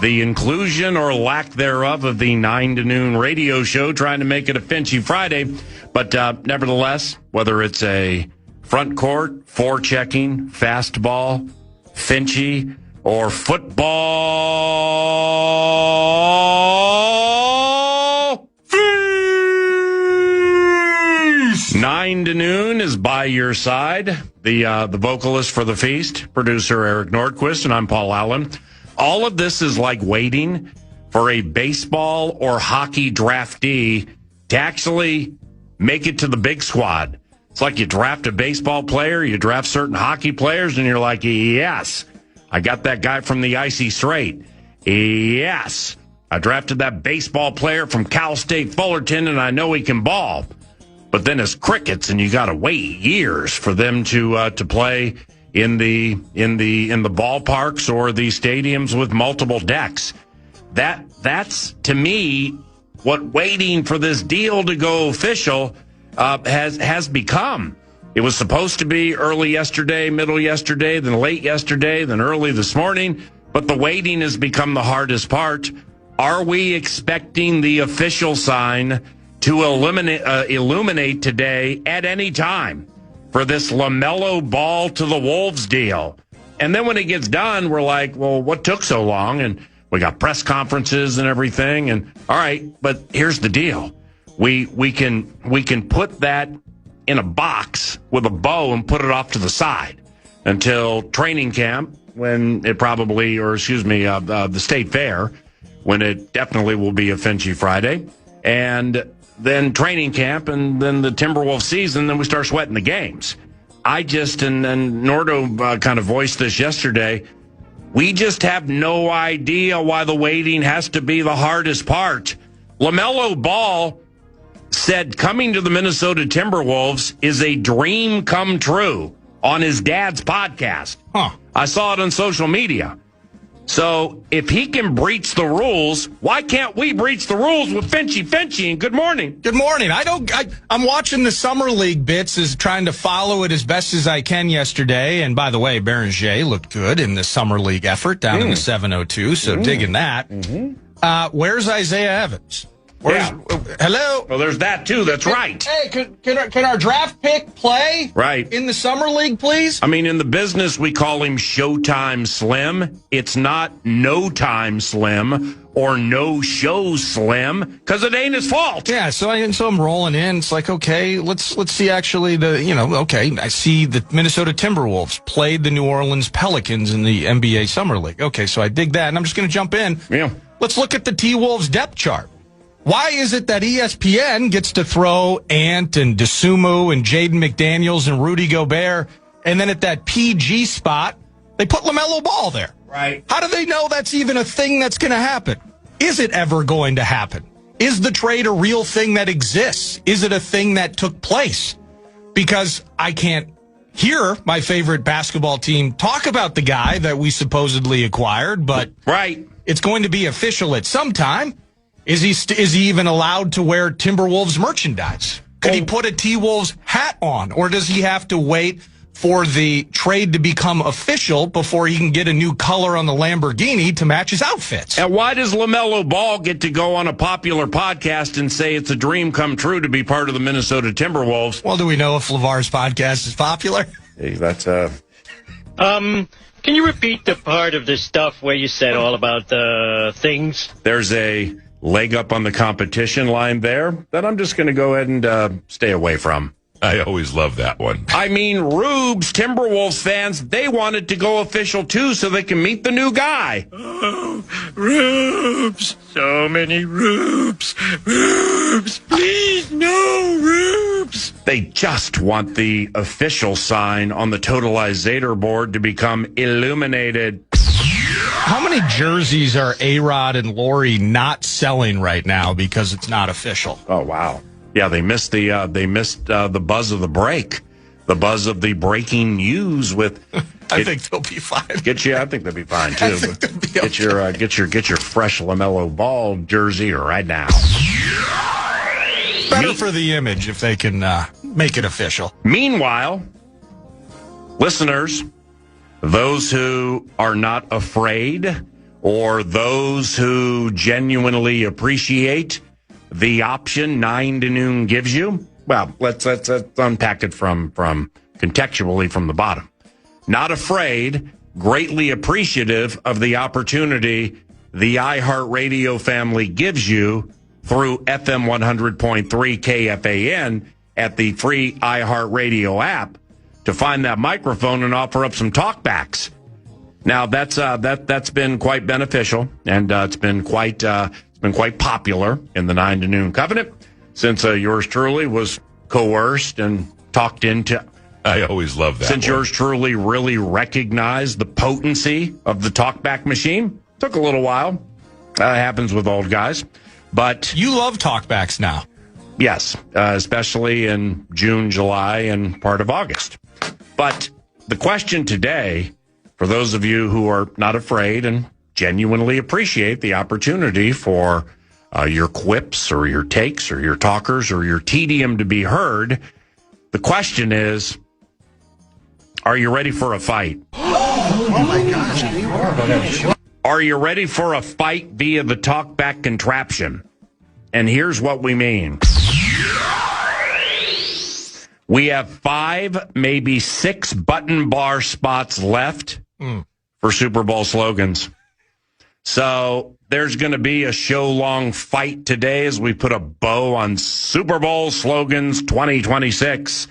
the inclusion or lack thereof of the 9 to noon radio show, trying to make it a Finchy Friday. But nevertheless, whether it's a front court, forechecking, fastball, Finchy, or football, feast! 9 to noon is by your side. The vocalist for the feast, producer Eric Nordquist, and I'm Paul Allen. All of this is like waiting for a baseball or hockey draftee to actually make it to the big squad. It's like you draft a baseball player, you draft certain hockey players, and you're like, yes, I got that guy from the Icy Straight. Yes, I drafted that baseball player from Cal State Fullerton, and I know he can ball. But then it's crickets, and you got to wait years for them to play in the ballparks or the stadiums with multiple decks. That's to me what waiting for this deal to go official has become. It was supposed to be early yesterday, middle yesterday, then late yesterday, then early this morning. But the waiting has become the hardest part. Are we expecting the official sign to illuminate today at any time for this LaMelo Ball to the Wolves deal? And then when it gets done, we're like, well, what took so long? And we got press conferences and everything. And all right, but here's the deal. We can put that in a box with a bow and put it off to the side until training camp, when it probably, the state fair, when it definitely will be a Finchy Friday, and then training camp, and then the Timberwolves season, then we start sweating the games. And Nordo kind of voiced this yesterday, we just have no idea why the waiting has to be the hardest part. LaMelo Ball said coming to the Minnesota Timberwolves is a dream come true on his dad's podcast. I saw it on social media. So if he can breach the rules, why can't we breach the rules with Finchy? And good morning. Good morning. I'm watching the Summer League bits, is trying to follow it as best as I can yesterday. And by the way, Beringer looked good in the Summer League effort down in the 702. So digging that. Where's Isaiah Evans? Hello? Well, there's that, too. That's right. Hey, can our draft pick play in the Summer League, please? I mean, in the business, we call him Showtime Slim. It's not No Time Slim or No Show Slim, because it ain't his fault. Yeah, so I'm rolling in. It's like, okay, let's see actually I see the Minnesota Timberwolves played the New Orleans Pelicans in the NBA Summer League. Okay, so I dig that, and I'm just going to jump in. Yeah. Let's look at the T-Wolves depth chart. Why is it that ESPN gets to throw Ant and DeSumo and Jaden McDaniels and Rudy Gobert, and then at that PG spot, they put LaMelo Ball there? Right. How do they know that's even a thing that's going to happen? Is it ever going to happen? Is the trade a real thing that exists? Is it a thing that took place? Because I can't hear my favorite basketball team talk about the guy that we supposedly acquired, but it's going to be official at some time. Is he even allowed to wear Timberwolves merchandise? Could he put a T-Wolves hat on? Or does he have to wait for the trade to become official before he can get a new color on the Lamborghini to match his outfits? And why does LaMelo Ball get to go on a popular podcast and say it's a dream come true to be part of the Minnesota Timberwolves? Well, do we know if LeVar's podcast is popular? Hey, that's Can you repeat the part of this stuff where you said all about the things? There's a leg up on the competition line there that I'm just going to go ahead and stay away from. I always love that one. I mean, Rubes, Timberwolves fans, they wanted to go official too so they can meet the new guy. Oh, Rubes. So many Rubes. Rubes. Please, no Rubes. They just want the official sign on the totalizator board to become illuminated. How many jerseys are A-Rod and Lori not selling right now because it's not official? Oh, wow. Yeah, they missed the buzz of the break, the buzz of the breaking news with. I think they'll be fine. I think they'll be fine too. Get your fresh LaMelo Ball jersey right now. Better for the image if they can make it official. Meanwhile, listeners, those who are not afraid or those who genuinely appreciate the option 9 to noon gives you? Well, let's unpack it from contextually from the bottom. Not afraid, greatly appreciative of the opportunity the iHeartRadio family gives you through FM 100.3 KFAN at the free iHeartRadio app to find that microphone and offer up some talkbacks. Now that's been quite beneficial, and it's been quite popular in the 9 to noon covenant since yours truly was coerced and talked into. I always love that. Since yours truly really recognized the potency of the talkback machine. Took a little while. Happens with old guys. But you love talkbacks now. Yes, especially in June, July, and part of August. But the question today, for those of you who are not afraid and genuinely appreciate the opportunity for your quips or your takes or your talkers or your tedium to be heard, the question is, are you ready for a fight? Oh my gosh. Are you ready for a fight via the talkback contraption? And here's what we mean. We have 5, maybe 6 button bar spots left for Super Bowl slogans. So there's going to be a show-long fight today as we put a bow on Super Bowl slogans 2026.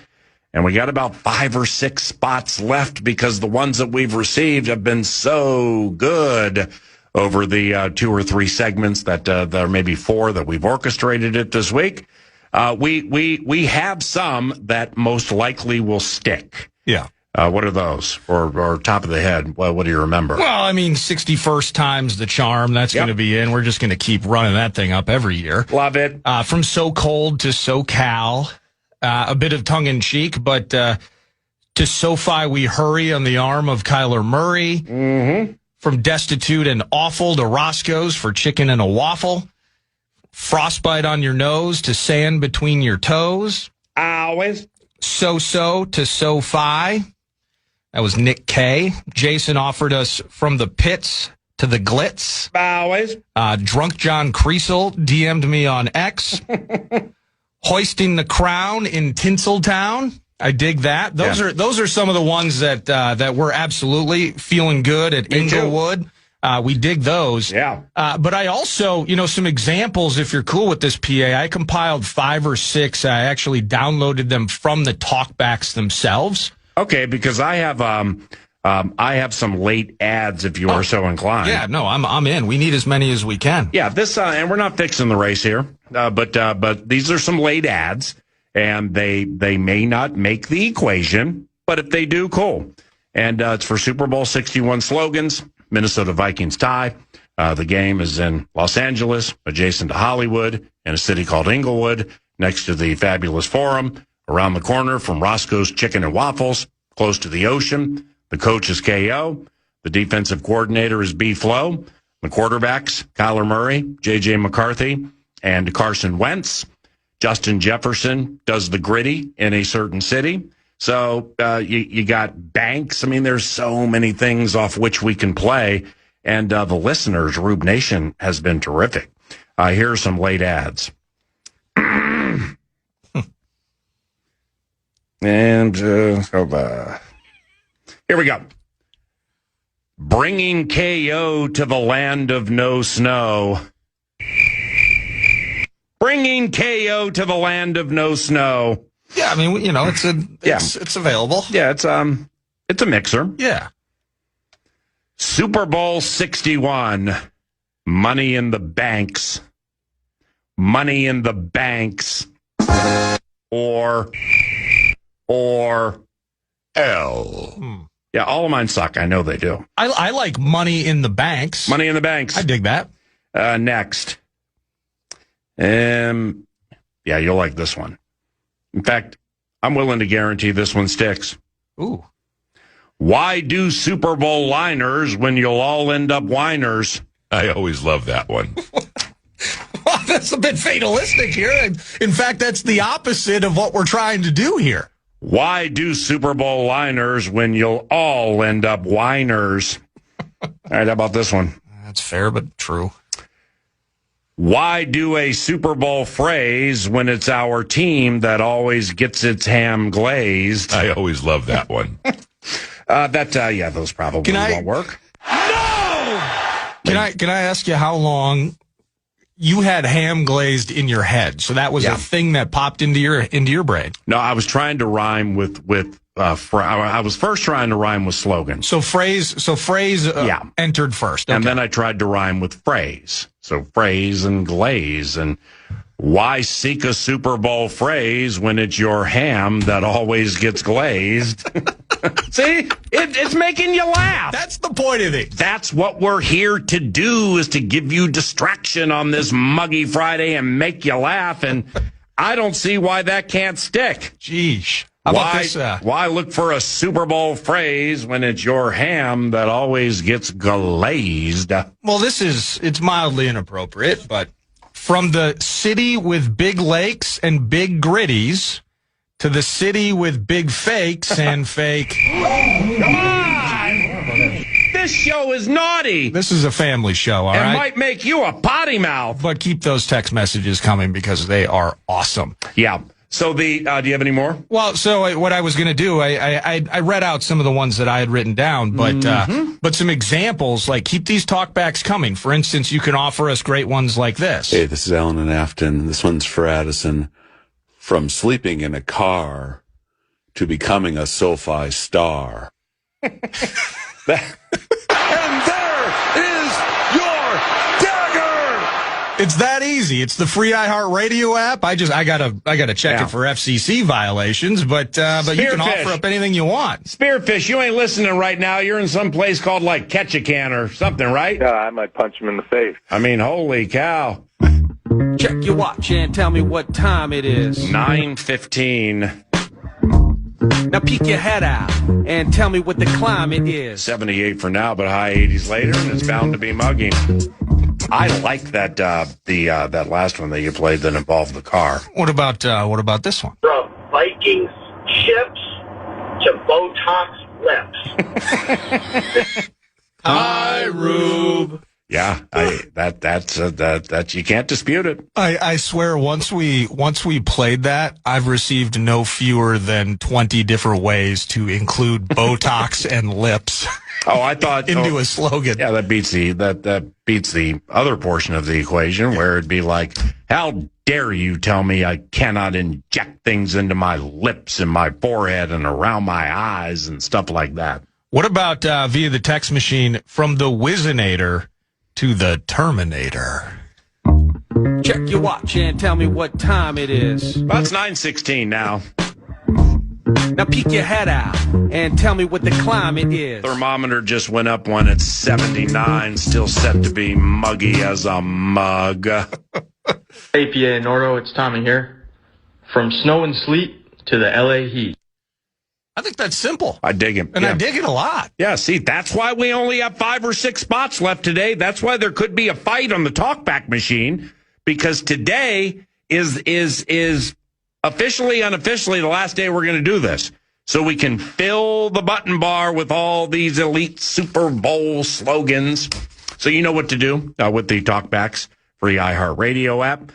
And we got about 5 or 6 spots left because the ones that we've received have been so good over the 2 or 3 segments that there are maybe 4 that we've orchestrated it this week. We have some that most likely will stick. Yeah. What are those? Or top of the head? What do you remember? Well, I mean, 61st time's the charm. That's going to be in. We're just going to keep running that thing up every year. Love it. From So Cold to SoCal. A bit of tongue-in-cheek, but to SoFi we hurry on the arm of Kyler Murray. Mm-hmm. From Destitute and Awful to Roscoe's for chicken and a waffle. Frostbite on your nose to sand between your toes. Always. So-so to SoFi. That was Nick K. Jason offered us From the Pits to the Glitz. Always. Drunk John Creasel DM'd me on X. Hoisting the Crown in Tinseltown. I dig that. Those are some of the ones that we're absolutely feeling good at Inglewood. We dig those. Yeah. But I also, some examples, if you're cool with this, PA, I compiled 5 or 6. I actually downloaded them from the talkbacks themselves. Okay, because I have some late ads if you are so inclined. Yeah, no, I'm in. We need as many as we can. Yeah, this and we're not fixing the race here, but these are some late ads, and they may not make the equation, but if they do, cool. And it's for Super Bowl 61 slogans. Minnesota Vikings tie. The game is in Los Angeles, adjacent to Hollywood, in a city called Inglewood, next to the fabulous Forum, around the corner from Roscoe's Chicken and Waffles, close to the ocean. The coach is KO. The defensive coordinator is B-Flow. The quarterbacks, Kyler Murray, J.J. McCarthy, and Carson Wentz. Justin Jefferson does the gritty in a certain city. So you got Banks. I mean, there's so many things off which we can play. And the listeners, Rube Nation, has been terrific. Here are some late ads. And here we go. Bringing KO to the land of no snow. Bringing KO to the land of no snow. Yeah, I mean, it's available. Yeah, it's a mixer. Yeah. Super Bowl 61. Money in the banks. Money in the banks. Or L. Yeah, all of mine suck. I know they do. I like Money in the Banks. Money in the banks. I dig that. Next. Yeah, you'll like this one. In fact, I'm willing to guarantee this one sticks. Ooh. Why do Super Bowl liners when you'll all end up whiners? I always love that one. Well, that's a bit fatalistic here. In fact, that's the opposite of what we're trying to do here. Why do Super Bowl liners when you'll all end up whiners? All right, how about this one? That's fair, but true. Why do a Super Bowl phrase when it's our team that always gets its ham glazed? I always love that one. Those probably won't work. No! Can I ask you how long you had ham glazed in your head? So that was a thing that popped into your brain. No, I was trying to rhyme with I was first trying to rhyme with slogans. So phrase entered first. Okay. And then I tried to rhyme with phrase. So phrase and glaze. And why seek a Super Bowl phrase when it's your ham that always gets glazed? See, it's making you laugh. That's the point of it. That's what we're here to do, is to give you distraction on this muggy Friday and make you laugh. And I don't see why that can't stick. Jeez. How about this? Why look for a Super Bowl phrase when it's your ham that always gets glazed? Well, it's mildly inappropriate, but from the city with big lakes and big gritties to the city with big fakes and fake. Come on! This show is naughty. This is a family show, all right? It might make you a potty mouth. But keep those text messages coming because they are awesome. Yeah. So do you have any more? Well, so what I was going to do, I read out some of the ones that I had written down, but some examples, like keep these talkbacks coming. For instance, you can offer us great ones like this. Hey, this is Alan in Afton. This one's for Addison. From sleeping in a car to becoming a SoFi star. And there is your dagger! It's that easy. It's the free iHeartRadio app. I gotta check it for FCC violations, but you can offer up anything you want. Spearfish, you ain't listening right now. You're in some place called like Catch a Can or something, right? Yeah, I might punch him in the face. I mean, holy cow. Check your watch and tell me what time it is. 9:15. Now peek your head out and tell me what the climate is. 78 for now, but high 80s later, and it's bound to be muggy. I like that that last one that you played that involved the car. What about this one? From Vikings ships to Botox lips. Hi, Rube. Yeah, that's you can't dispute it. I swear, once we played that, I've received no fewer than 20 different ways to include Botox and lips. Oh, I thought into a slogan. Yeah, that beats the other portion of the equation, where it'd be like, how dare you tell me I cannot inject things into my lips and my forehead and around my eyes and stuff like that. What about via the text machine, from the Wizinator to the Terminator? Check your watch and tell me what time it is. That's 9:16 now. Now peek your head out and tell me what the climate is. Thermometer just went up one at 79, still set to be muggy as a mug. Hey, PA Nordo, it's Tommy here. From snow and sleet to the LA heat. I think that's simple. I dig it. And I dig it a lot. Yeah, see, that's why we only have 5 or 6 spots left today. That's why there could be a fight on the talkback machine, because today is officially, unofficially, the last day we're going to do this. So we can fill the button bar with all these elite Super Bowl slogans. So you know what to do with the talkbacks, free iHeartRadio app.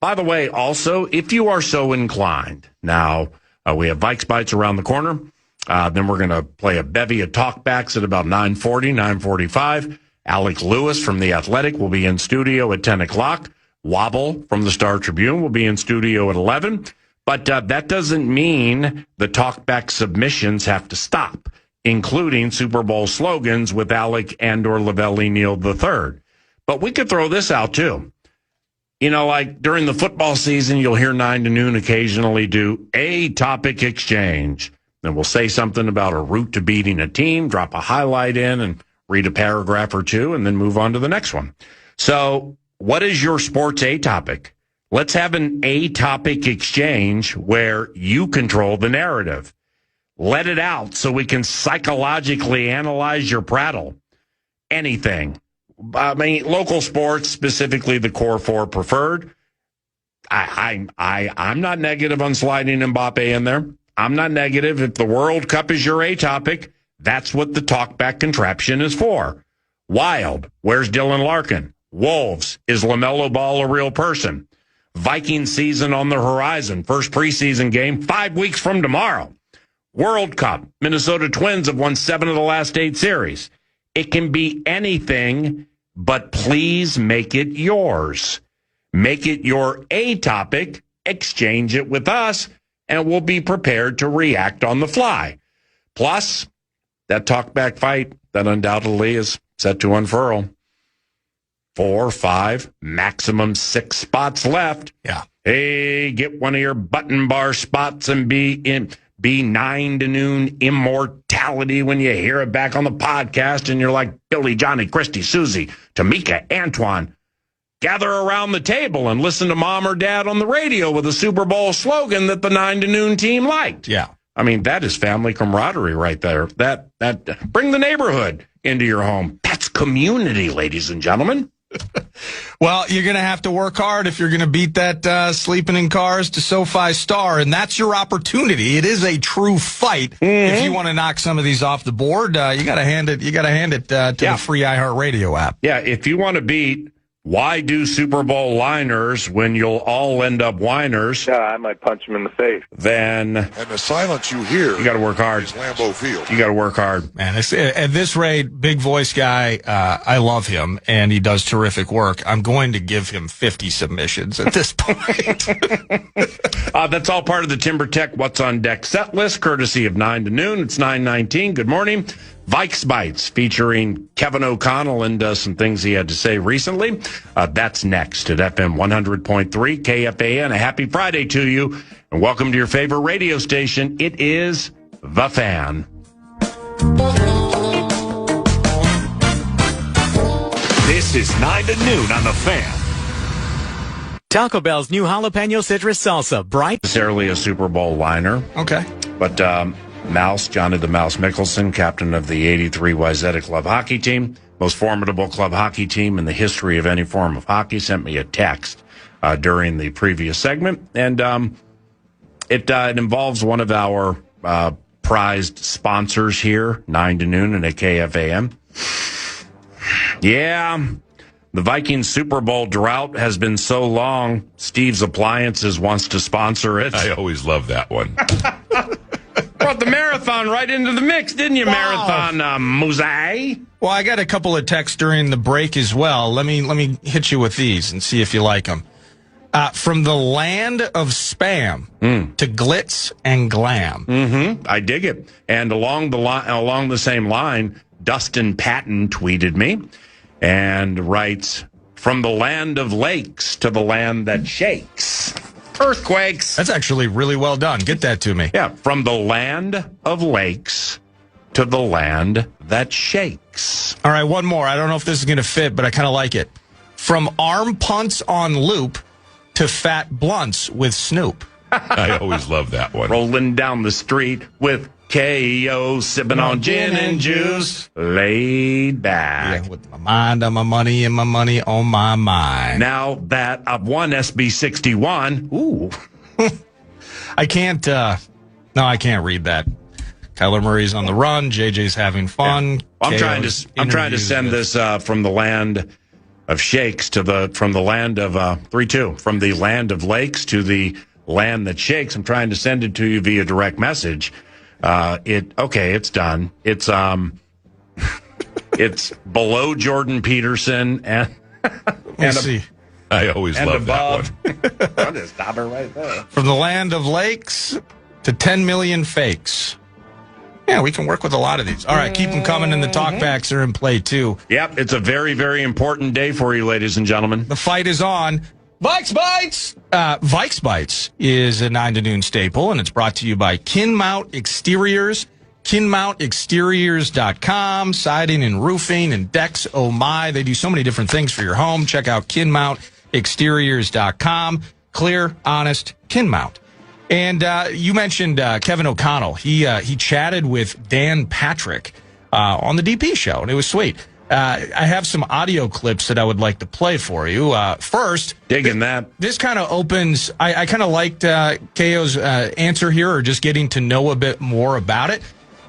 By the way, also, if you are so inclined, now we have Vikes Bites around the corner. Then we're going to play a bevy of talkbacks at about 9:40, 9:45. Alec Lewis from The Athletic will be in studio at 10 o'clock. Wobble from the Star Tribune will be in studio at 11. But that doesn't mean the talkback submissions have to stop, including Super Bowl slogans with Alec and or Lavelli Neal III. But we could throw this out, too. You know, like during the football season, you'll hear 9 to noon occasionally do a topic exchange. Then we'll say something about a route to beating a team, drop a highlight in, and read a paragraph or two, and then move on to the next one. So what is your sports A topic? Let's have an A topic exchange where you control the narrative. Let it out so we can psychologically analyze your prattle. Anything. I mean, local sports, specifically the core 4 preferred. I'm not negative on sliding Mbappe in there. I'm not negative. If the World Cup is your A topic, that's what the talkback contraption is for. Wild, where's Dylan Larkin? Wolves, is LaMelo Ball a real person? Viking season on the horizon. First preseason game 5 weeks from tomorrow. World Cup, Minnesota Twins have won 7 of the last 8 series. It can be anything, but please make it yours. Make it your A topic, exchange it with us, and we'll be prepared to react on the fly. Plus, that talkback fight that undoubtedly is set to unfurl. 4, 5, maximum 6 spots left. Yeah. Hey, get one of your button bar spots and be 9 to noon immortality when you hear it back on the podcast and you're like Billy, Johnny, Christy, Susie, Tamika, Antoine. Gather around the table and listen to mom or dad on the radio with a Super Bowl slogan that the 9 to noon team liked. Yeah. I mean, that is family camaraderie right there. That bring the neighborhood into your home. That's community, ladies and gentlemen. Well, you're going to have to work hard if you're going to beat that sleeping in cars to SoFi Star, and that's your opportunity. It is a true fight. If you want to knock some of these off the board, you got to hand it. You got to hand it to the free iHeartRadio app. Yeah, if you want to beat why do Super Bowl liners when you'll all end up whiners? Yeah, I might punch him in the face. Then and the silence you hear, you got to work hard. Is Lambeau Field. You got to work hard, man. At this rate, big voice guy. I love him, and he does terrific work. I'm going to give him 50 submissions at this point. That's all part of the Timber Tech What's on Deck set list, courtesy of 9 to noon. It's 9:19. Good morning. Vikes Bites featuring Kevin O'Connell and some things he had to say recently. That's next at FM 100.3 KFAN. A happy Friday to you, and welcome to your favorite radio station. It is The Fan. This is 9 to noon on The Fan. Taco Bell's new jalapeno citrus salsa, bright. Necessarily a Super Bowl liner. Okay. But Mouse, Johnny the Mouse Mickelson, captain of the 83 Wayzata Club hockey team, most formidable club hockey team in the history of any form of hockey, sent me a text during the previous segment. And it involves one of our prized sponsors here, 9 to noon and at KFAN. Yeah, the Vikings Super Bowl drought has been so long, Steve's Appliances wants to sponsor it. I always love that one. Brought the marathon right into the mix, didn't you, Marathon Muzai? Well, I got a couple of texts during the break as well. Let me hit you with these and see if you like them. From the land of spam to glitz and glam. Mm-hmm. I dig it. And along the same line, Dustin Patton tweeted me and writes, from the land of lakes to the land that shakes. Earthquakes. That's actually really well done. Get that to me. Yeah, from the land of lakes to the land that shakes. All right, one more. I don't know if this is going to fit, but I kind of like it. From arm punts on loop to fat blunts with Snoop. I always love that one. Rolling down the street with KO, sipping on gin and juice, laid back. Yeah, with my mind on my money and my money on my mind. Now that I've won SB61, ooh. I can't read that. Kyler Murray's on the run. JJ's having fun. Yeah. I'm trying to send this from the land of shakes from the land of 3-2, from the land of lakes to the land that shakes. I'm trying to send it to you via direct message. It's done. It's it's below Jordan Peterson and see. I always love above. That one. I'll just stop it right there. From the land of lakes to 10 million fakes. Yeah, we can work with a lot of these. All right, keep them coming, and the talkbacks are in play, too. Yep, it's a very, very important day for you, ladies and gentlemen. The fight is on. Vikes Bites! Vikes Bites is a 9 to noon staple, and it's brought to you by Kinmount Exteriors. KinmountExteriors.com, siding and roofing and decks. Oh, my. They do so many different things for your home. Check out KinmountExteriors.com. Clear, honest, Kinmount. And you mentioned Kevin O'Connell. He chatted with Dan Patrick on the DP show, and it was sweet. I have some audio clips that I would like to play for you. First, digging that. This kind of opens. I kind of liked KO's answer here, or just getting to know a bit more about it.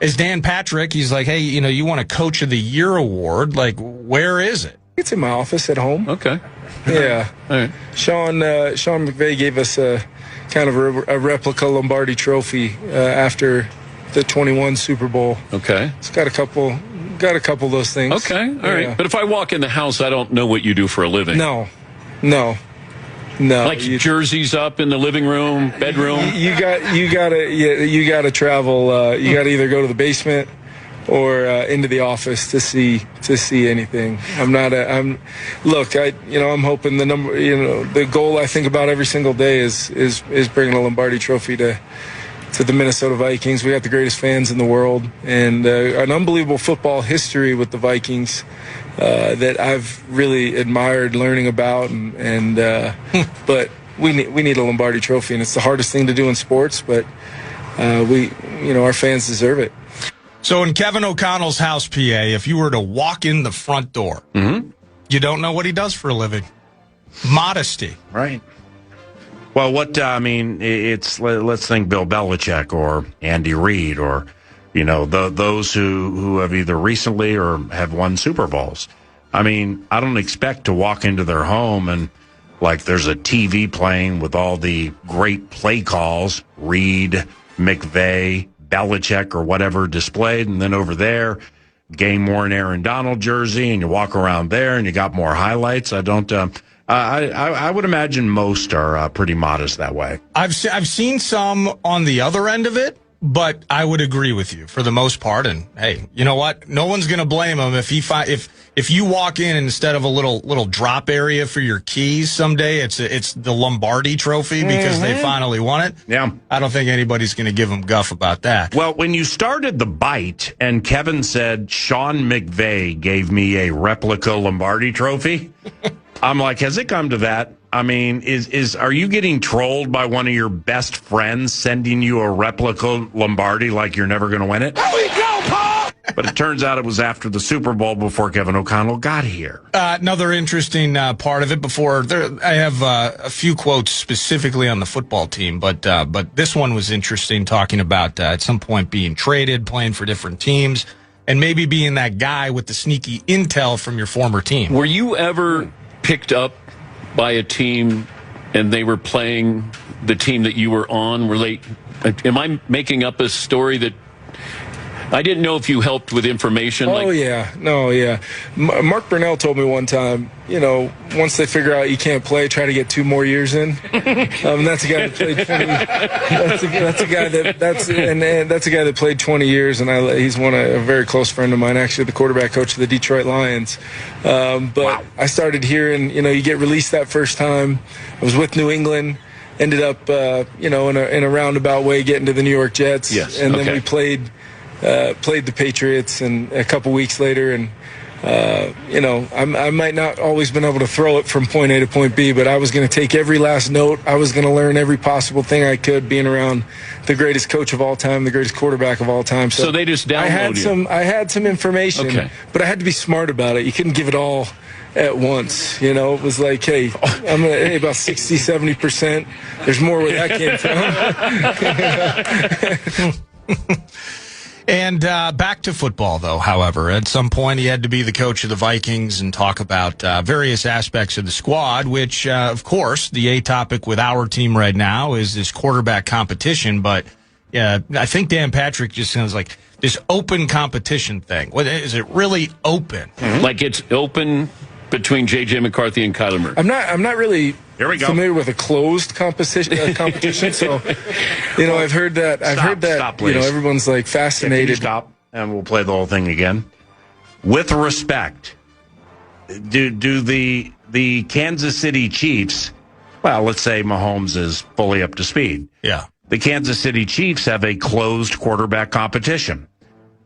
As Dan Patrick, he's like, hey, you want a Coach of the Year award? Like, where is it? It's in my office at home. Okay. Yeah. All right. Sean McVay gave us a kind of a replica Lombardi trophy after the 21 Super Bowl. Okay. It's got a couple of those things. Okay. All right. But if I walk in the house, I don't know what you do for a living. No. Like jerseys up in the living room, bedroom. You gotta travel. You gotta either go to the basement or into the office to see anything. I'm hoping the goal I think about every single day is bringing a Lombardi trophy to the Minnesota Vikings. We got the greatest fans in the world and an unbelievable football history with the Vikings that I've really admired learning about but we need a Lombardi trophy, and it's the hardest thing to do in sports, but our fans deserve it. So in Kevin O'Connell's house, PA, if you were to walk in the front door, you don't know what he does for a living. Modesty. Right. Well, let's think Bill Belichick or Andy Reid or, those who have either recently or have won Super Bowls. I mean, I don't expect to walk into their home and, like, there's a TV playing with all the great play calls, Reid, McVay, Belichick or whatever displayed, and then over there, game worn Aaron Donald jersey, and you walk around there and you got more highlights. I don't. I would imagine most are pretty modest that way. I've seen some on the other end of it, but I would agree with you for the most part. And hey, you know what? No one's going to blame him if you walk in and instead of a little drop area for your keys someday, it's the Lombardi trophy because they finally won it. Yeah, I don't think anybody's going to give him guff about that. Well, when you started the bite and Kevin said Sean McVay gave me a replica Lombardi trophy, I'm like, has it come to that? I mean, are you getting trolled by one of your best friends sending you a replica Lombardi like you're never going to win it? Here we go, Paul! But it turns out it was after the Super Bowl before Kevin O'Connell got here. Another interesting part of it I have a few quotes specifically on the football team, but this one was interesting, talking about at some point being traded, playing for different teams, and maybe being that guy with the sneaky intel from your former team. Were you ever picked up by a team and they were playing the team that you were on? Am I making up a story that I didn't know if you helped with information? Mark Brunell told me one time, once they figure out you can't play, try to get 2 more years in. That's a guy that played 20. That's a guy that played 20 years, and he's a very close friend of mine, actually, the quarterback coach of the Detroit Lions. Wow. I started hearing, you get released that first time. I was with New England. Ended up, in a roundabout way, getting to the New York Jets. Yes. And then we played the Patriots, and a couple weeks later, and I might not always been able to throw it from point A to point B, but I was going to take every last note. I was going to learn every possible thing I could, being around the greatest coach of all time, the greatest quarterback of all time. So they just downloaded I had some information, but I had to be smart about it. You couldn't give it all at once. It was like, hey, about 60, 70%. There's more where that came from. And back to football, though, however. At some point, he had to be the coach of the Vikings and talk about various aspects of the squad, which, of course, the A topic with our team right now is this quarterback competition. But I think Dan Patrick just sounds like this open competition thing. Is it really open? Mm-hmm. Like it's open between J.J. McCarthy and Kyler Murray? I'm not really familiar with a closed competition. So, I've heard that. Stop, everyone's like fascinated. Stop, and we'll play the whole thing again. With respect, do the Kansas City Chiefs? Well, let's say Mahomes is fully up to speed. Yeah. The Kansas City Chiefs have a closed quarterback competition.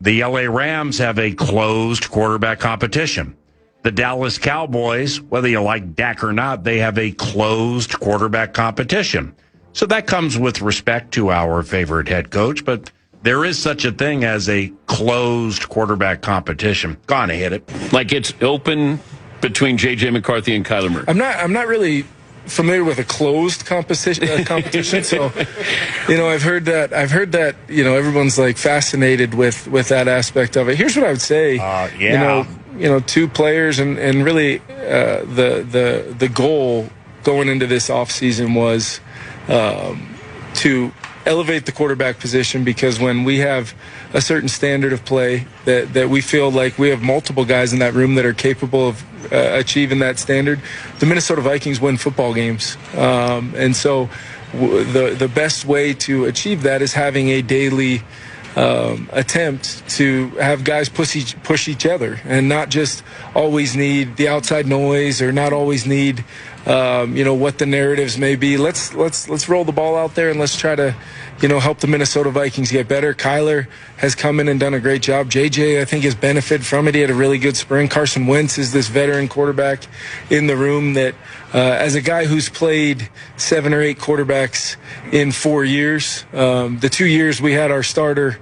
The LA Rams have a closed quarterback competition. The Dallas Cowboys, whether you like Dak or not, they have a closed quarterback competition. So that comes with respect to our favorite head coach, but there is such a thing as a closed quarterback competition. Go on, hit it. Like it's open between J.J. McCarthy and Kyler Murray. I'm not really familiar with a closed competition. So, I've heard that. Everyone's like fascinated with that aspect of it. Here's what I would say. Two players, and really the goal going into this offseason was to elevate the quarterback position, because when we have a certain standard of play that we feel like we have multiple guys in that room that are capable of achieving that standard, the Minnesota Vikings win football games. And so the best way to achieve that is having a daily attempt to have guys push each other, and not just always need the outside noise, or not always need what the narratives may be. Let's roll the ball out there, and let's try to help the Minnesota Vikings get better. Kyler has come in and done a great job. JJ, I think, has benefited from it. He had a really good spring. Carson Wentz is this veteran quarterback in the room that, as a guy who's played 7 or 8 quarterbacks in 4 years, the 2 years we had our starter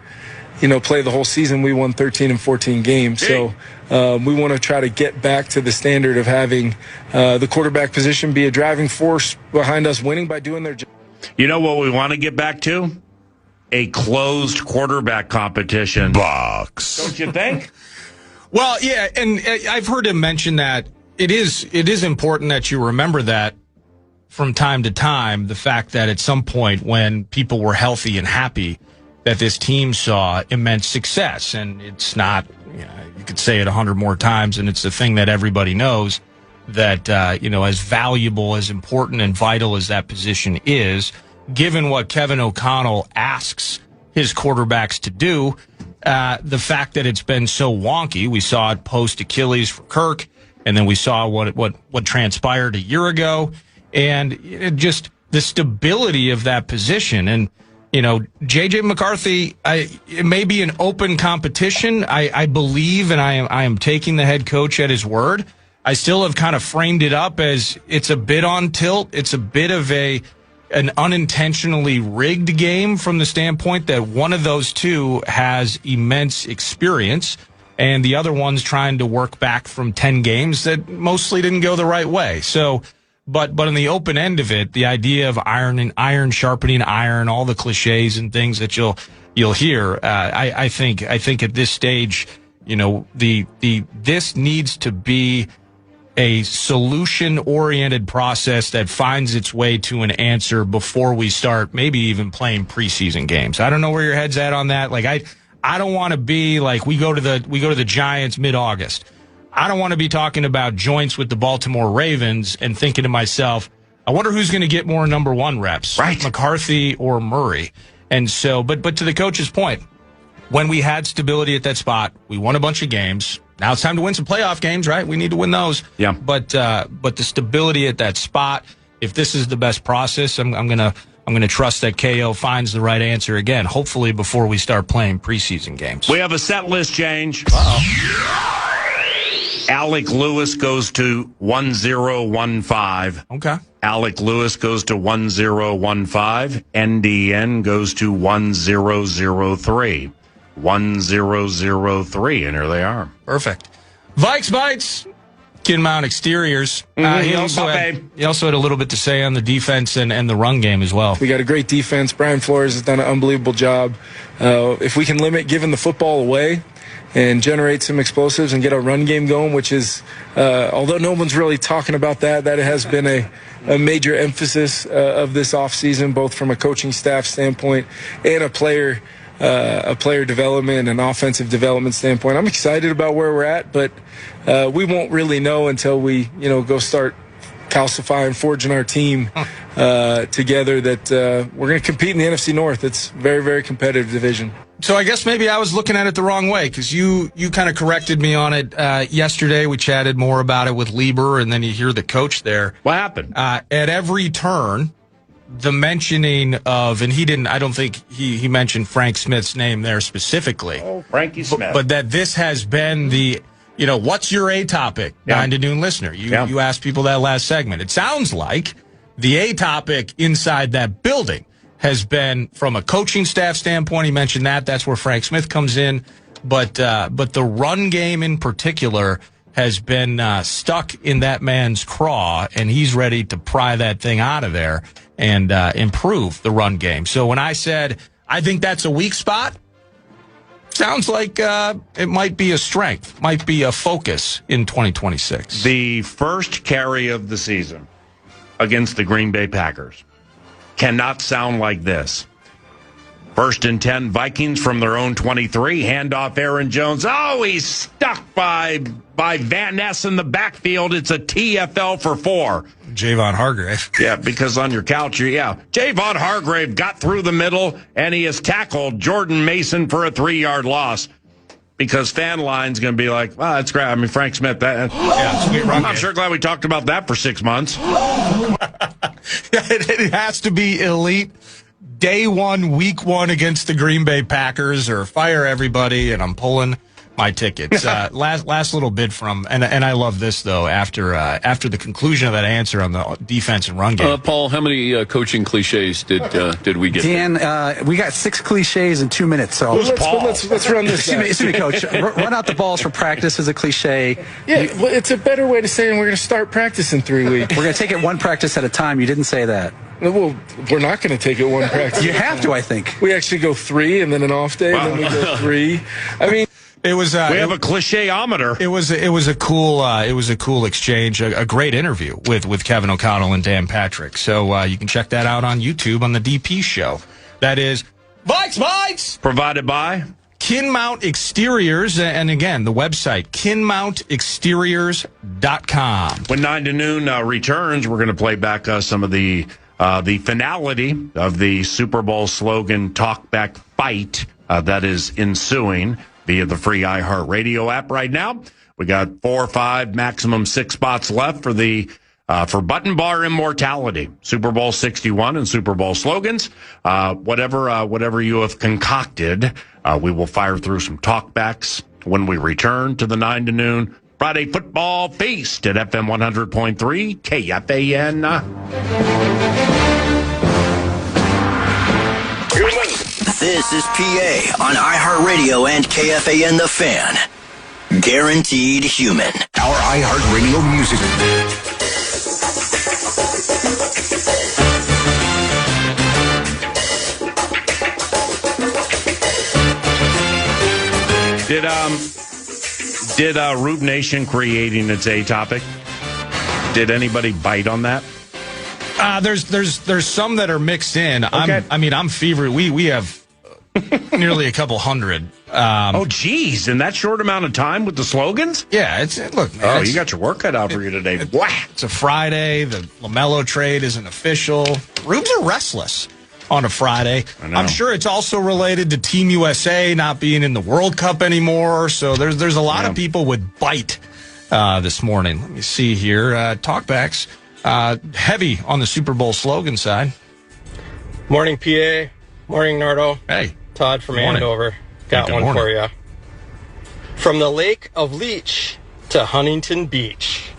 play the whole season, we won 13 and 14 games. So we want to try to get back to the standard of having the quarterback position be a driving force behind us winning by doing their job. You know what we want to get back to? A closed quarterback competition. Box. Don't you think? Well, yeah, and I've heard him mention that it is important that you remember that from time to time, the fact that at some point when people were healthy and happy, that this team saw immense success. And it's not, you could say it 100 more times, and it's the thing that everybody knows, that, as valuable, as important and vital as that position is, given what Kevin O'Connell asks his quarterbacks to do, the fact that it's been so wonky. We saw it post Achilles for Kirk, and then we saw what transpired a year ago, and just the stability of that position. And, J.J. McCarthy, it may be an open competition. I believe, and I am taking the head coach at his word. I still have kind of framed it up as it's a bit on tilt. It's a bit of an unintentionally rigged game from the standpoint that one of those two has immense experience, and the other one's trying to work back from 10 games that mostly didn't go the right way. So, but on the open end of it, the idea of iron sharpening iron, all the cliches and things that you'll hear, I think at this stage, this needs to be a solution-oriented process that finds its way to an answer before we start maybe even playing preseason games. I don't know where your head's at on that. Like, I don't want to be like, we go to the Giants mid-August. I don't want to be talking about joints with the Baltimore Ravens and thinking to myself, I wonder who's going to get more number 1 reps, right? McCarthy or Murray. And so, but to the coach's point, when we had stability at that spot, we won a bunch of games. Now it's time to win some playoff games, right? We need to win those. Yeah. But the stability at that spot, if this is the best process, I'm gonna trust that KO finds the right answer again, hopefully before we start playing preseason games. We have a set list change. Alec Lewis goes to 1015. Okay. Alec Lewis goes to 1015. NDN goes to 1003. 1003, and here they are. Perfect. Vikes Bites, Kid Mount Exteriors. He also had a little bit to say on the defense and the run game as well. We got a great defense. Brian Flores has done an unbelievable job. If we can limit giving the football away and generate some explosives and get our run game going, which is, although no one's really talking about that has been a major emphasis of this offseason, both from a coaching staff standpoint and a player development and offensive development standpoint. I'm excited about where we're at, but we won't really know until we, go start calcifying, forging our team together that we're going to compete in the NFC North. It's a very, very competitive division. So I guess maybe I was looking at it the wrong way, because you kind of corrected me on it yesterday. We chatted more about it with Lieber, and then you hear the coach there. What happened? At every turn, the mentioning of, and I don't think he mentioned Frank Smith's name there specifically. Oh, Frankie Smith. But that this has been the, what's your A topic? 9 to noon listener. You asked people that last segment. It sounds like the A topic inside that building has been, from a coaching staff standpoint, he mentioned that's where Frank Smith comes in. But the run game in particular has been stuck in that man's craw, and he's ready to pry that thing out of there and improve the run game. So when I said I think that's a weak spot, sounds like it might be a strength, might be a focus in 2026. The first carry of the season against the Green Bay Packers cannot sound like this. 1st and 10, Vikings from their own 23. Handoff Aaron Jones. Oh, he's stuck by Van Ness in the backfield. It's a TFL for 4. Javon Hargrave. Yeah, because on your couch, Javon Hargrave got through the middle, and he has tackled Jordan Mason for a 3-yard loss. Because fan line's going to be like, well, that's great. I mean, Frank Smith, sweet run. I'm sure glad we talked about that for 6 months. It has to be elite. Day 1, week 1 against the Green Bay Packers, or fire everybody, and I'm pulling my tickets. Last little bit from, and I love this though. After the conclusion of that answer on the defense and run game, Paul, how many coaching cliches did we get? Dan, we got 6 cliches in 2 minutes. So let's run this. Excuse me, Coach. Run out the balls for practice is a cliche. Yeah, well, it's a better way to say we're going to start practice in 3 weeks. We're going to take it one practice at a time. You didn't say that. Well, we're not going to take it one practice. You have to, I think. We actually go 3 and then an off day, and then we go 3. I mean, it was. We have a cliche-ometer. It was a cool exchange, a great interview with Kevin O'Connell and Dan Patrick. So you can check that out on YouTube on the DP show. That is Vikes provided by Kinmount Exteriors, and again, the website, kinmountexteriors.com. When 9 to noon returns, we're going to play back some of the finality of the Super Bowl slogan talkback fight that is ensuing via the free iHeartRadio app right now. We got 4 or 5, maximum 6 spots left for the for Button Bar Immortality, Super Bowl 61 and Super Bowl slogans. Whatever you have concocted, we will fire through some talkbacks when we return to the 9 to noon Friday football feast at FM 100.3 KFAN. This is PA on iHeartRadio and KFAN The Fan. Guaranteed human. Our iHeartRadio music. Did Root Nation creating its A topic? Did anybody bite on that? There's some that are mixed in. Okay. I'm fevered. We have nearly a couple hundred. Geez, in that short amount of time with the slogans? Yeah, look, man. You got your work cut out for you today. Wow. It's a Friday. The LaMelo trade isn't official. Rubes are restless on a Friday. I'm sure it's also related to Team USA not being in the World Cup anymore. So there's a lot of people with bite this morning. Let me see here. Talkbacks. Heavy on the Super Bowl slogan side. Morning, PA. Morning, Nardo. Hey. Todd from Andover. Got one for you. From the Lake of Leech to Huntington Beach.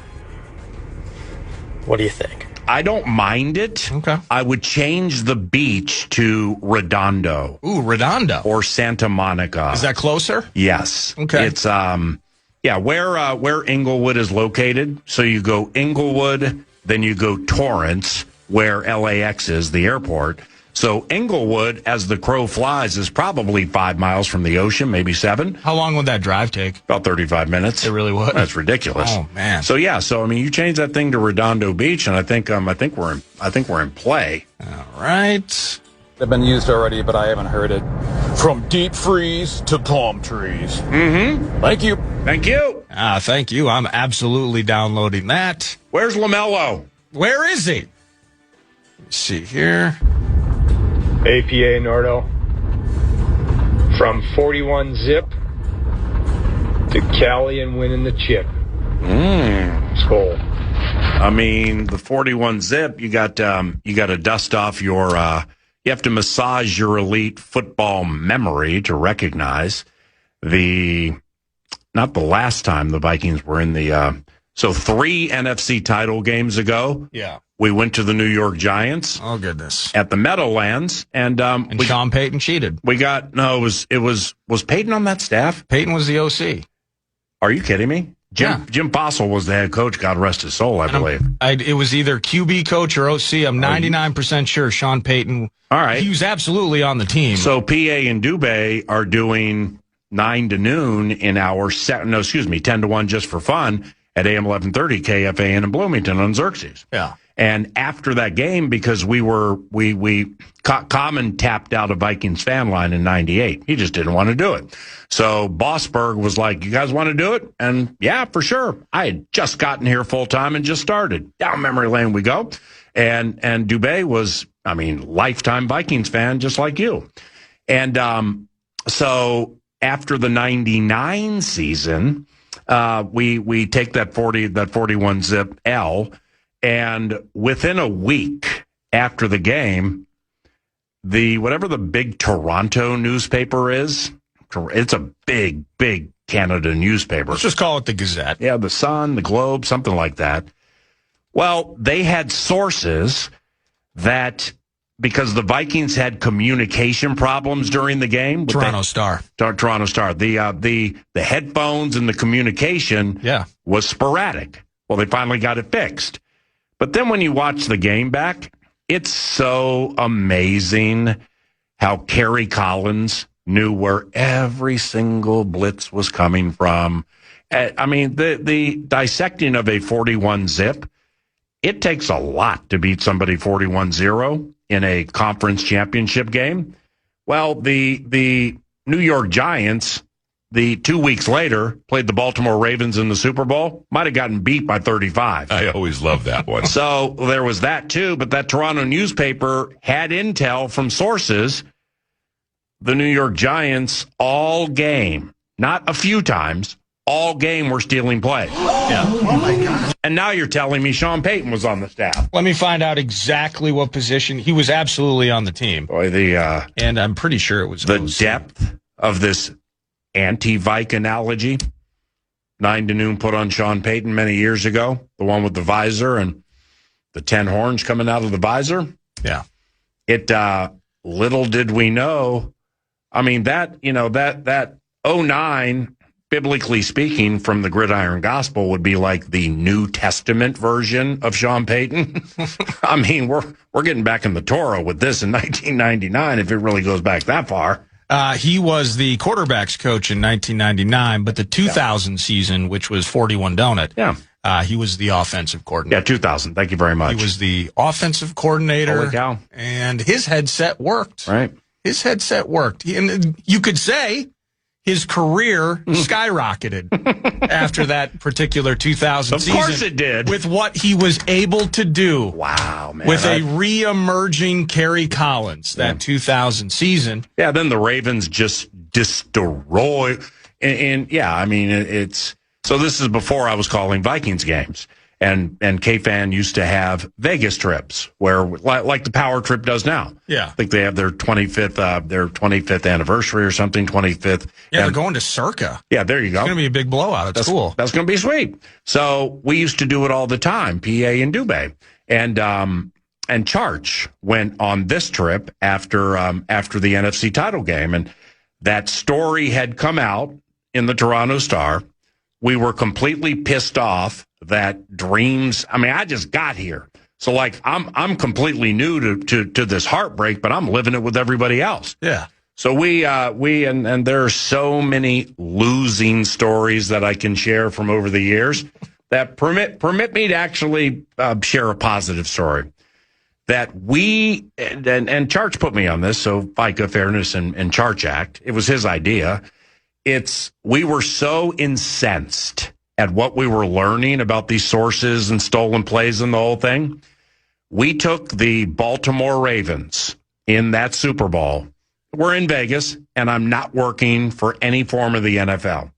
What do you think? I don't mind it. Okay. I would change the beach to Redondo. Ooh, Redondo. Or Santa Monica. Is that closer? Yes. Okay. It's where Inglewood is located. So you go Inglewood, then you go Torrance, where LAX is, the airport. So Inglewood, as the crow flies, is probably 5 miles from the ocean, maybe 7. How long would that drive take? About 35 minutes. It really would. That's ridiculous. Oh man. So you change that thing to Redondo Beach, and I think we're in play. All right. They've been used already, but I haven't heard it. From deep freeze to palm trees. Mm-hmm. Thank you. Thank you. Thank you. I'm absolutely downloading that. Where's LaMelo? Where is he? Let's see here. APA Nardo. From 41 zip to Cali and winning the chip. Skull. I mean, the 41 zip, you got to dust off your, you have to massage your elite football memory to recognize not the last time the Vikings were in the, 3 NFC title games ago. Yeah. We went to the New York Giants. Oh goodness! At the Meadowlands, and Sean Payton cheated. Was Payton on that staff? Payton was the OC. Are you kidding me? Jim Bossel was the head coach. God rest his soul, I believe. It was either QB coach or OC. I'm 99% sure Sean Payton. All right. He was absolutely on the team. So PA and Dubé are doing 9 to noon in our 10 to 1 just for fun at AM 1130 KFAN in Bloomington on Xerxes. Yeah. And after that game, because Common tapped out a Vikings fan line in 98. He just didn't want to do it. So Bossberg was like, you guys want to do it? And yeah, for sure. I had just gotten here full time and just started. Down memory lane we go. And Dubé was, lifetime Vikings fan, just like you. And so after the 99 season, we take that 41 zip L. And within a week after the game, whatever the big Toronto newspaper is, it's a big Canada newspaper. Let's just call it the Gazette. Yeah, the Sun, the Globe, something like that. Well, they had sources that, because the Vikings had communication problems during the game. Toronto Star. The headphones and the communication was sporadic. Well, they finally got it fixed. But then when you watch the game back, it's so amazing how Kerry Collins knew where every single blitz was coming from. The dissecting of a 41 zip, it takes a lot to beat somebody 41-0 in a conference championship game. Well, the New York Giants, 2 weeks later, played the Baltimore Ravens in the Super Bowl, might have gotten beat by 35. I always love that one. So there was that too, but that Toronto newspaper had intel from sources. The New York Giants all game, not a few times, all game were stealing plays. Yeah. Oh my God. And now you're telling me Sean Payton was on the staff. Let me find out exactly what position. He was absolutely on the team. Boy, and I'm pretty sure it was the OC. depth of this anti-Vike analogy. 9 to noon put on Sean Payton many years ago, the one with the visor and the 10 horns coming out of the visor. Yeah. It, little did we know. That 09, biblically speaking, from the Gridiron Gospel would be like the New Testament version of Sean Payton. We're getting back in the Torah with this in 1999, if it really goes back that far. He was the quarterback's coach in 1999, but the 2000 season, which was 41 Donut, he was the offensive coordinator. Yeah, 2000. Thank you very much. He was the offensive coordinator. Holy cow. And his headset worked. Right. His headset worked. And you could say his career skyrocketed after that particular 2000 season. Of course it did. With what he was able to do. Wow, man. With a re-emerging Kerry Collins, that 2000 season. Yeah, then the Ravens just destroy. It's... So this is before I was calling Vikings games. And KFAN used to have Vegas trips where, like the Power Trip does now. Yeah. I think they have their 25th anniversary or something, 25th. Yeah, they're going to Circa. Yeah, there you go. It's going to be a big blowout. That's cool. That's going to be sweet. So we used to do it all the time, PA and Dubé. And Charch went on this trip after the NFC title game. And that story had come out in the Toronto Star. We were completely pissed off that Dreams. I just got here, so I'm completely new to this heartbreak, but I'm living it with everybody else. Yeah. So we and there are so many losing stories that I can share from over the years that permit me to actually share a positive story. That we and Charch put me on this, so FICA, Fairness and Charch Act. It was his idea. We were so incensed at what we were learning about these sources and stolen plays and the whole thing. We took the Baltimore Ravens in that Super Bowl. We're in Vegas, and I'm not working for any form of the NFL.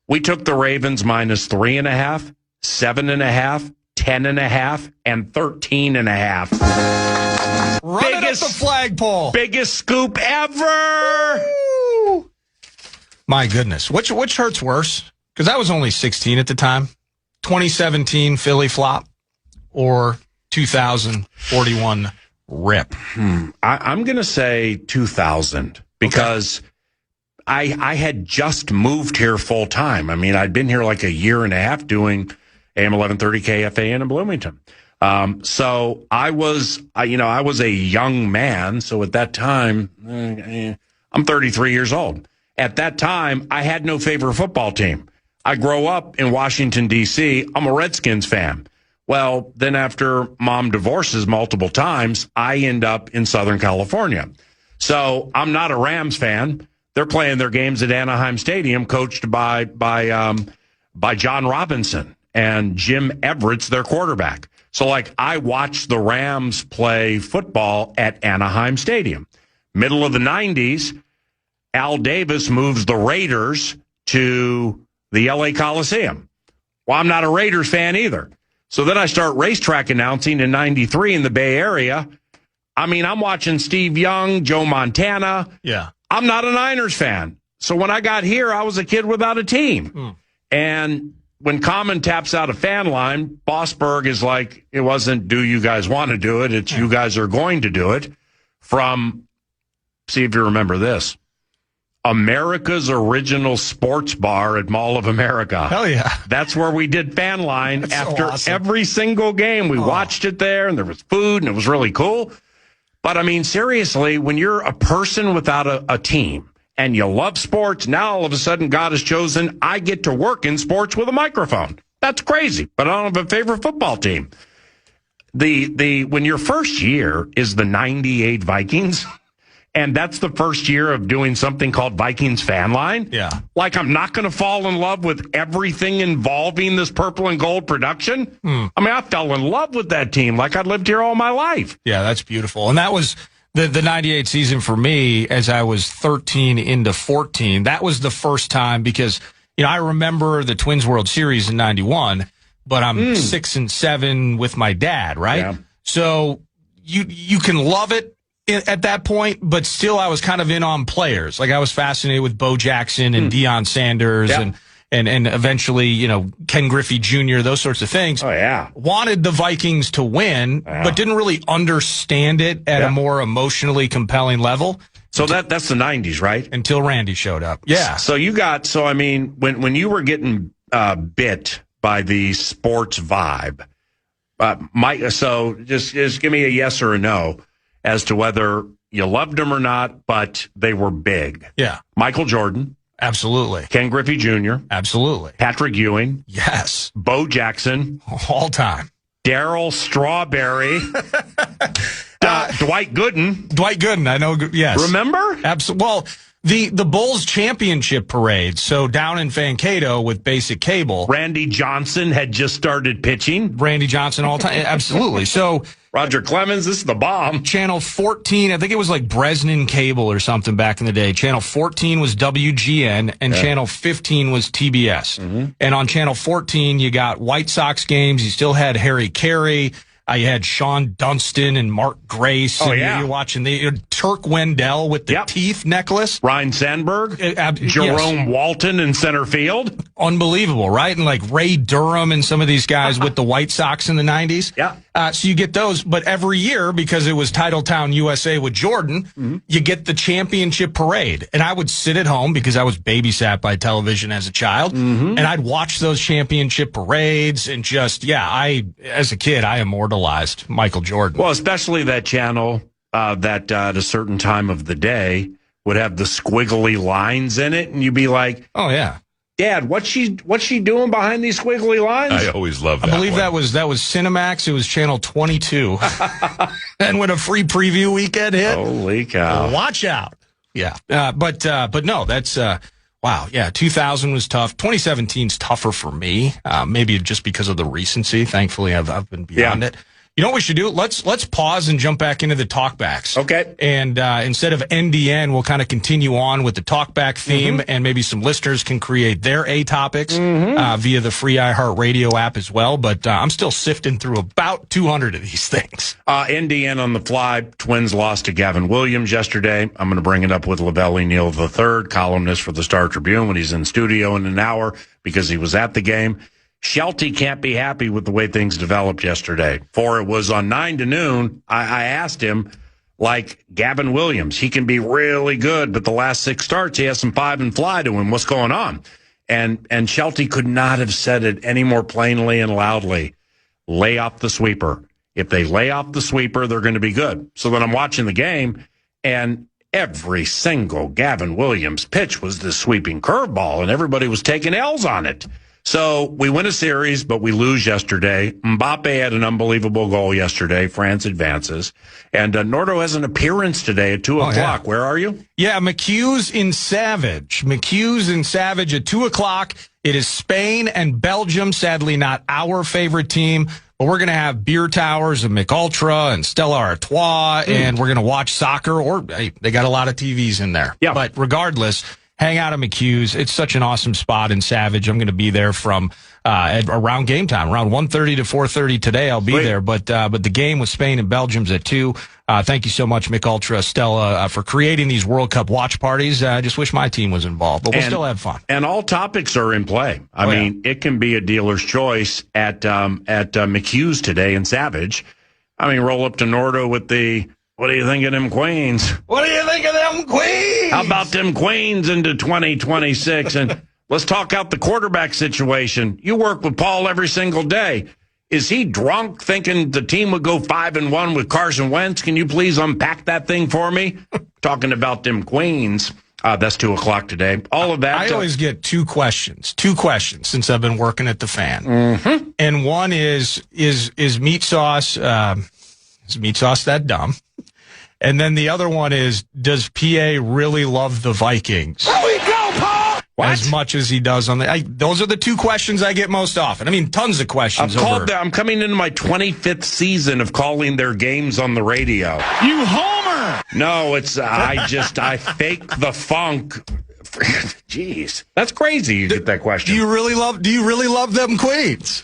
We took the Ravens minus 3.5, 7.5, 10.5, and 13.5. Run it up the flagpole. Biggest scoop ever. Woo! My goodness. Which hurts worse? Because I was only 16 at the time. 2017 Philly flop or 2041 rip? I'm going to say 2000 because I had just moved here full time. I mean, I'd been here like a year and a half doing AM 1130 KFAN in Bloomington. So I was a young man. So at that time, I'm 33 years old. At that time, I had no favorite football team. I grow up in Washington, D.C. I'm a Redskins fan. Well, then after mom divorces multiple times, I end up in Southern California. So I'm not a Rams fan. They're playing their games at Anaheim Stadium, coached by John Robinson, and Jim Everett's their quarterback. So, like, I watched the Rams play football at Anaheim Stadium. Middle of the 90s, Al Davis moves the Raiders to the L.A. Coliseum. Well, I'm not a Raiders fan either. So then I start racetrack announcing in 93 in the Bay Area. I mean, I'm watching Steve Young, Joe Montana. Yeah. I'm not a Niners fan. So when I got here, I was a kid without a team. And when Common taps out a fan line, Bossberg is like, it wasn't, do you guys want to do it? It's you guys are going to do it. From, see if you remember this, America's original sports bar at Mall of America. Hell yeah. That's where we did fan line. That's after so awesome. Every single game. We watched it there, and there was food, and it was really cool. But, I mean, seriously, when you're a person without a team and you love sports, now all of a sudden God has chosen, I get to work in sports with a microphone. That's crazy. But I don't have a favorite football team. When your first year is the 98 Vikings, and that's the first year of doing something called Vikings Fan Line. Yeah. Like, I'm not going to fall in love with everything involving this purple and gold production. I mean, I fell in love with that team like I'd lived here all my life. Yeah, that's beautiful. And that was the 98 season for me as I was 13 into 14. That was the first time because, I remember the Twins World Series in 91, but I'm 6 and 7 with my dad, right? Yeah. So you can love it at that point, but still I was kind of in on players. Like I was fascinated with Bo Jackson and Deion Sanders and eventually, Ken Griffey Jr., those sorts of things. Oh, yeah. Wanted the Vikings to win, but didn't really understand it at a more emotionally compelling level. So that's the 90s, right? Until Randy showed up. Yeah. So I mean, when you were getting bit by the sports vibe, so just give me a yes or a no as to whether you loved them or not, but they were big. Yeah. Michael Jordan. Absolutely. Ken Griffey Jr. Absolutely. Patrick Ewing. Yes. Bo Jackson. All time. Daryl Strawberry. Dwight Gooden. Dwight Gooden, I know. Yes. Remember? Absolutely. Well, the Bulls championship parade, so down in Mankato with basic cable. Randy Johnson had just started pitching. Randy Johnson all time. Absolutely. So Roger Clemens, this is the bomb. Channel 14, I think it was like Bresnan Cable or something back in the day. Channel 14 was WGN, and Channel 15 was TBS. And on Channel 14, you got White Sox games. You still had Harry Carey. You had Sean Dunston and Mark Grace. Oh, and yeah. You're watching Turk Wendell with the teeth necklace. Ryan Sandberg. Jerome Walton in center field. Unbelievable, right? And like Ray Durham and some of these guys with the White Sox in the 90s. Yeah. So you get those. But every year, because it was Titletown USA with Jordan, you get the championship parade. And I would sit at home because I was babysat by television as a child. And I'd watch those championship parades and just, as a kid, I immortalized Michael Jordan. Well, especially that channel that at a certain time of the day would have the squiggly lines in it, and you'd be like, "Oh yeah, Dad, what's she doing behind these squiggly lines?" I always loved that. I believe that was Cinemax. It was channel 22, and when a free preview weekend hit, holy cow! Watch out! Yeah, but no, that's. Wow, yeah, 2000 was tough. 2017's tougher for me, maybe just because of the recency. Thankfully, I've been beyond it. You know what we should do? Let's pause and jump back into the talkbacks. Okay. And instead of NDN, we'll kind of continue on with the talkback theme, and maybe some listeners can create their A topics via the free iHeartRadio app as well. But I'm still sifting through about 200 of these things. NDN on the fly. Twins lost to Gavin Williams yesterday. I'm going to bring it up with Lavelle Neal III, columnist for the Star Tribune, when he's in studio in an hour because he was at the game. Shelty can't be happy with the way things developed yesterday. For it was on 9 to noon, I asked him, like Gavin Williams. He can be really good, but the last 6 starts, he has some 5 and fly to him. What's going on? And Shelty could not have said it any more plainly and loudly. Lay off the sweeper. If they lay off the sweeper, they're going to be good. So then I'm watching the game, and every single Gavin Williams pitch was this sweeping curveball, and everybody was taking L's on it. So we win a series, but we lose yesterday. Mbappe had an unbelievable goal yesterday. France advances. And Nordo has an appearance today at 2 o'clock. Yeah. Where are you? Yeah, McHugh's in Savage. McHugh's in Savage at 2 o'clock. It is Spain and Belgium. Sadly, not our favorite team. But we're going to have beer towers and McUltra and Stella Artois, and we're going to watch soccer. Or hey, they got a lot of TVs in there. Yeah. But regardless, hang out at McHugh's. It's such an awesome spot in Savage. I'm going to be there from around game time, around 1:30 to 4:30 today. I'll be there. But the game with Spain and Belgium's at 2. Thank you so much, McUltra, Stella, for creating these World Cup watch parties. I just wish my team was involved, but we'll still have fun. And all topics are in play. I mean, it can be a dealer's choice at McHugh's today in Savage. I mean, roll up to Nordo with the, what do you think of them Queens? What do you think of them Queens? How about them Queens into 2026? And let's talk out the quarterback situation. You work with Paul every single day. Is he drunk thinking the team would go 5-1 with Carson Wentz? Can you please unpack that thing for me? Talking about them Queens. That's 2 o'clock today. All of that. I always get two questions since I've been working at the Fan. Mm-hmm. And one is meat sauce, is meat sauce that dumb? And then the other one is, does PA really love the Vikings? There we go, Paul! What? As much as he does on the... those are the two questions I get most often. I mean, tons of questions. I'm coming into my 25th season of calling their games on the radio. You homer! No, it's... I fake the funk. Jeez. That's crazy you get that question. Do you really love them Queens?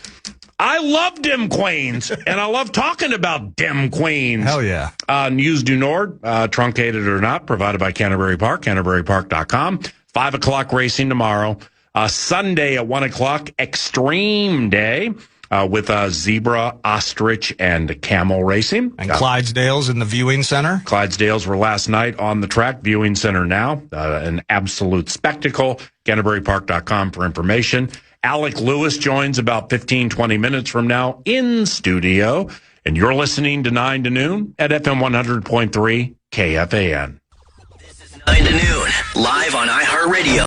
I love dem Queens, and I love talking about dem Queens. Hell yeah. News du Nord, truncated or not, provided by Canterbury Park, canterburypark.com. 5 o'clock racing tomorrow. Sunday at 1 o'clock, Extreme Day with zebra, ostrich, and camel racing. And Clydesdales in the viewing center. Clydesdales were last night on the track, viewing center now. An absolute spectacle. CanterburyPark.com for information. Alec Lewis joins about 15, 20 minutes from now in studio. And you're listening to 9 to Noon at FM 100.3 KFAN. This is 9 to Noon, live on iHeartRadio.